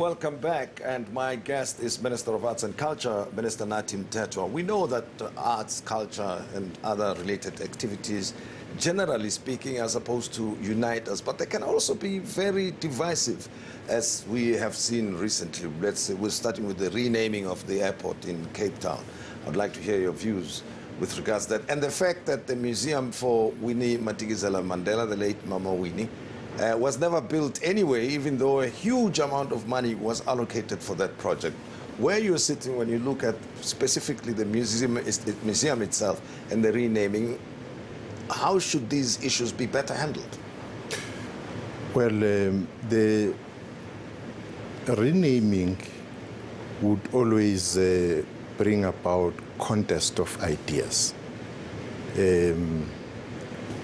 Welcome back, and my guest is Minister of Arts and Culture, Minister Nathi Mthethwa. We know that arts, culture, and other related activities, generally speaking, are supposed to unite us, but they can also be very divisive, as we have seen recently. Let's say we're starting with the renaming of the airport in Cape Town. I'd like to hear your views with regards to that, and the fact that the museum for Winnie Madikizela Mandela, the late Mama Winnie, was never built anyway, even though a huge amount of money was allocated for that project. Where you're sitting when you look at specifically the museum itself and the renaming, how should these issues be better handled? Well, the renaming would always bring about contest of ideas.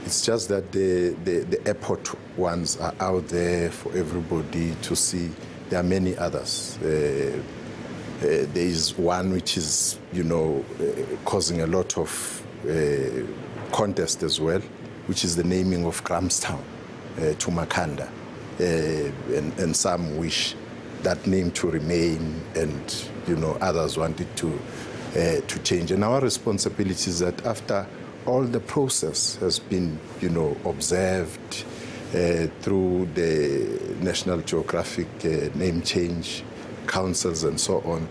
It's just that the airport ones are out there for everybody to see. There are many others. There is one which is, causing a lot of contest as well, which is the naming of Grahamstown to Makhanda. And some wish that name to remain, and others want it to change. And our responsibility is that after all the process has been, observed through the National Geographic name change councils and so on,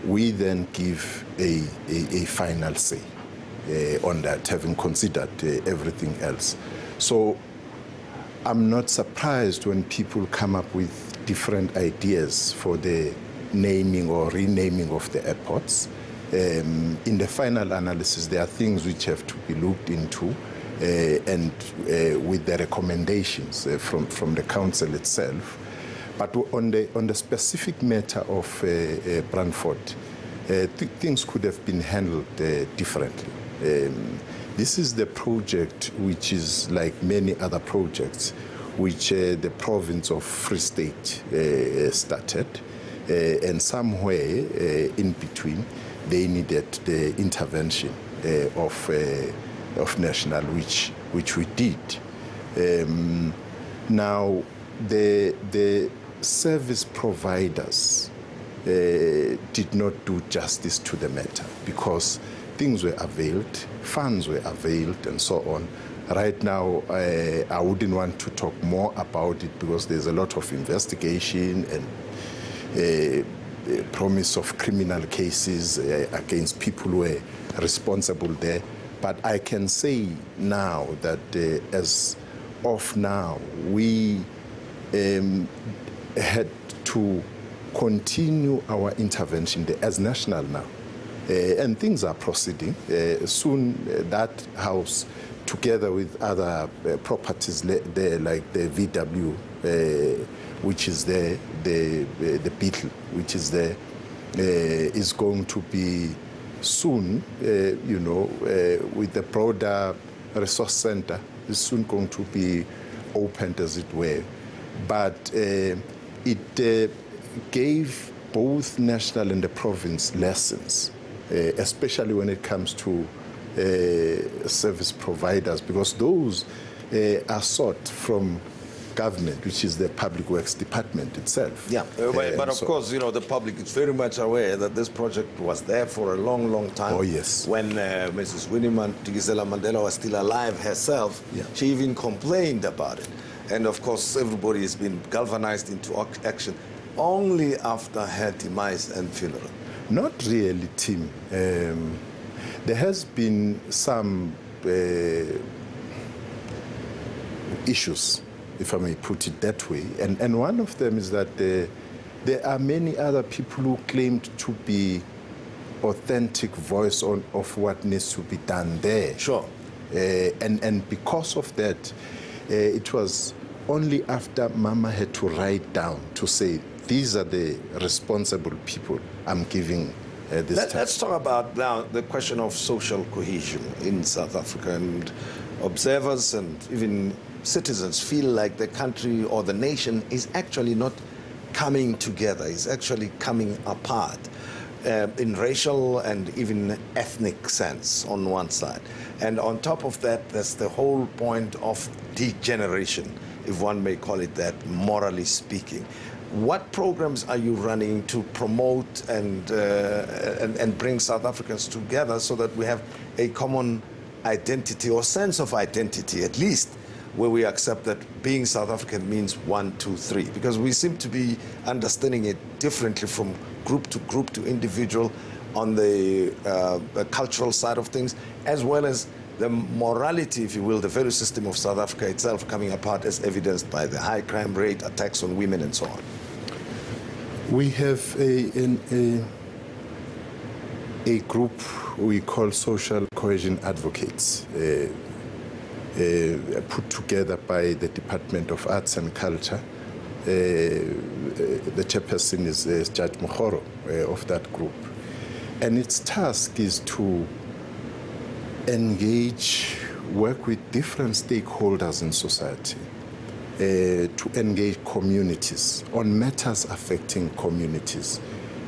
we then give a final say on that, having considered everything else. So I'm not surprised when people come up with different ideas for the naming or renaming of the airports. In the final analysis, there are things which have to be looked into, and with the recommendations from the council itself. But on the specific matter of Brandford, things could have been handled differently. This is the project which is like many other projects, which the province of Free State started, and somewhere in between, they needed the intervention of national, which we did. Now, the service providers did not do justice to the matter, because things were availed, funds were availed, and so on. Right now, I wouldn't want to talk more about it because there's a lot of investigation and promise of criminal cases against people who were responsible there. But I can say now that as of now, we had to continue our intervention there as national now. And things are proceeding. Soon that house, together with other properties there, like the VW, which is there, the Beetle, which is there, is going to be soon, with the broader resource center, is soon going to be opened, as it were. But it gave both national and the province lessons, especially when it comes to service providers, because those are sought from government, which is the Public Works Department itself. Yeah, but of course, the public is very much aware that this project was there for a long, long time. Oh, yes. When Mrs. Winnie Madikizela Mandela was still alive herself, yeah, she even complained about it. And of course, everybody has been galvanized into action only after her demise and funeral. Not really, Tim. There has been some issues, if I may put it that way. And one of them is that there are many other people who claimed to be authentic voice of what needs to be done there. Sure. And because of that, it was only after Mama had to write down to say, these are the responsible people I'm giving this time. Let's talk about now the question of social cohesion in South Africa. And observers and even citizens feel like the country or the nation is actually not coming together, is actually coming apart in racial and even ethnic sense on one side. And on top of that, there's the whole point of degeneration, if one may call it that, morally speaking. what programs are you running to promote and bring South Africans together so that we have a common identity or sense of identity, at least, where we accept that being South African means 1, 2, 3? Because we seem to be understanding it differently from group to individual on the cultural side of things, as well as the morality, if you will, the value system of South Africa itself coming apart, as evidenced by the high crime rate, attacks on women, and so on. We have a group we call Social Cohesion Advocates, put together by the Department of Arts and Culture. The chairperson is Judge Mohoro of that group. And its task is to engage, work with different stakeholders in society, to engage communities on matters affecting communities.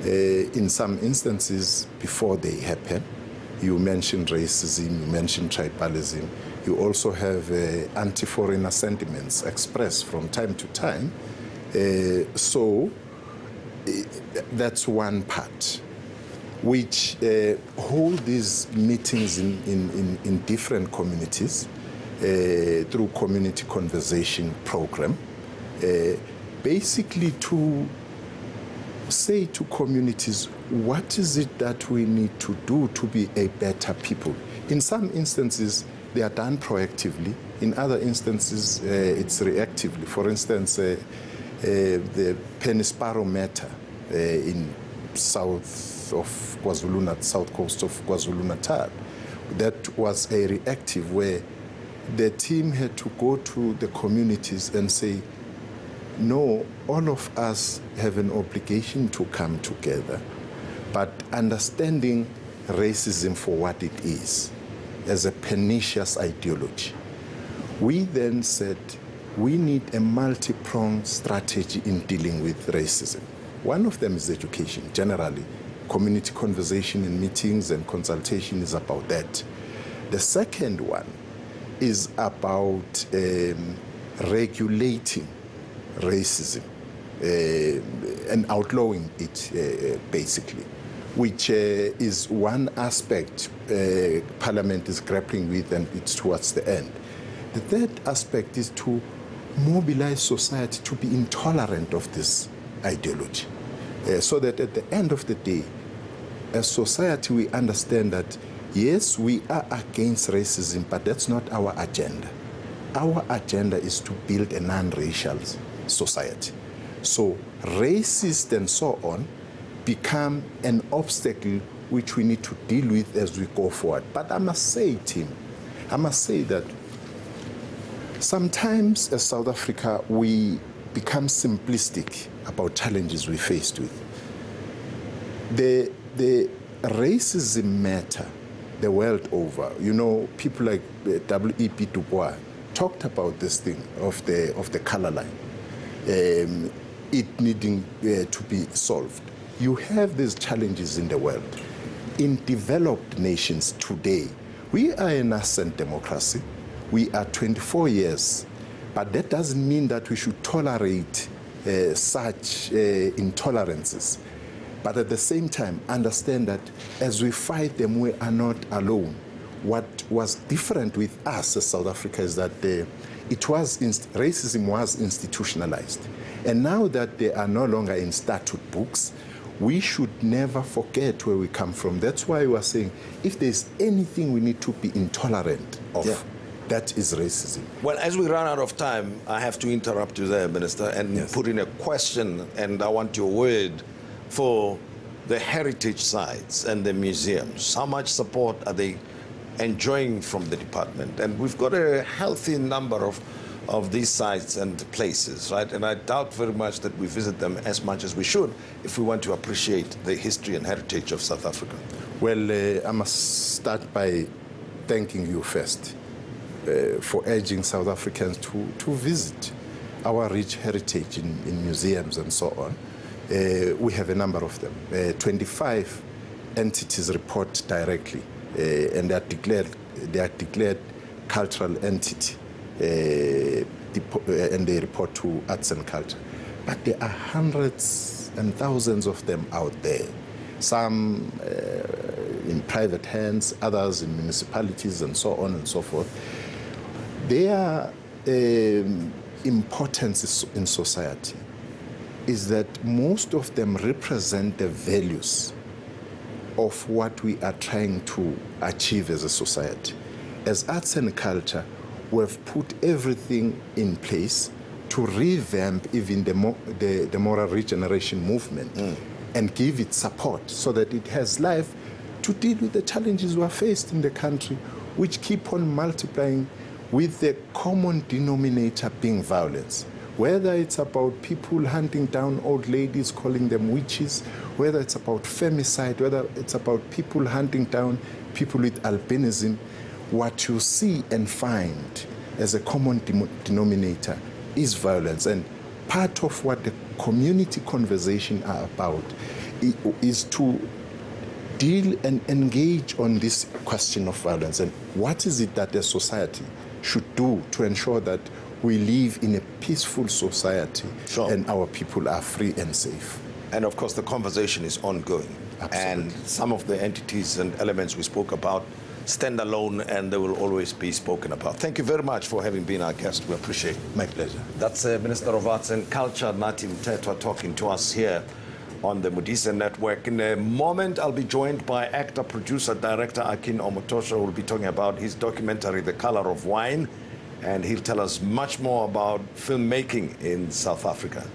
In some instances, before they happen, you mentioned racism, you mentioned tribalism. You also have anti-foreigner sentiments expressed from time to time. So that's one part, which hold these meetings in different communities through community conversation program, basically to say to communities, what is it that we need to do to be a better people? In some instances, they are done proactively. In other instances, it's reactively. For instance, the penny sparrow matter in south of KwaZulu-Natal, south coast of KwaZulu-Natal, that was a reactive where the team had to go to the communities and say, no, all of us have an obligation to come together, but understanding racism for what it is, as a pernicious ideology. We then said we need a multi-pronged strategy in dealing with racism. One of them is education. Generally, community conversation and meetings and consultation is about that. The second one is about regulating racism and outlawing it, basically, which is one aspect Parliament is grappling with, and it's towards the end. The third aspect is to mobilize society to be intolerant of this ideology, so that at the end of the day, as society, we understand that, yes, we are against racism, but that's not our agenda. Our agenda is to build a non-racial society. So racist and so on become an obstacle which we need to deal with as we go forward. But I must say, Tim, I must say that sometimes as South Africa, we become simplistic about challenges we're faced with. The racism matter the world over. You know, people like W.E.B. Du Bois talked about this thing of the color line, it needing to be solved. You have these challenges in the world. In developed nations today, we are a nascent democracy. We are 24 years, but that doesn't mean that we should tolerate such intolerances. But at the same time, understand that as we fight them, we are not alone. What was different with us as South Africa is that racism was institutionalized. And now that they are no longer in statute books, we should never forget where we come from. That's why we are saying, if there's anything we need to be intolerant of, that is racism. Well, as we run out of time, I have to interrupt you there, Minister, and put in a question, and I want your word for the heritage sites and the museums. How much support are they enjoying from the department? And we've got a healthy number of these sites and places, right? And I doubt very much that we visit them as much as we should if we want to appreciate the history and heritage of South Africa. Well, I must start by thanking you first for urging South Africans to visit our rich heritage in museums and so on. We have a number of them. 25 entities report directly, and they are declared cultural entity, and they report to arts and culture. but there are hundreds and thousands of them out there. Some in private hands, others in municipalities, and so on and so forth. Their importance in society is that most of them represent the values of what we are trying to achieve as a society. As arts and culture, we've put everything in place to revamp even the moral regeneration movement and give it support so that it has life to deal with the challenges we are faced in the country, which keep on multiplying with the common denominator being violence. Whether it's about people hunting down old ladies, calling them witches, whether it's about femicide, whether it's about people hunting down people with albinism, what you see and find as a common denominator is violence. And part of what the community conversation are about is to deal and engage on this question of violence. And what is it that the society should do to ensure that we live in a peaceful society and our people are free and safe? And of course, the conversation is ongoing. Absolutely. And some of the entities and elements we spoke about stand alone, and they will always be spoken about. Thank you very much for having been our guest. We appreciate it. My pleasure. That's Minister of Arts and Culture, Nathi Mthethwa, talking to us here on the Modise Network. In a moment, I'll be joined by actor, producer, director Akin Omotosho, who will be talking about his documentary, The Color of Wine, and he'll tell us much more about filmmaking in South Africa.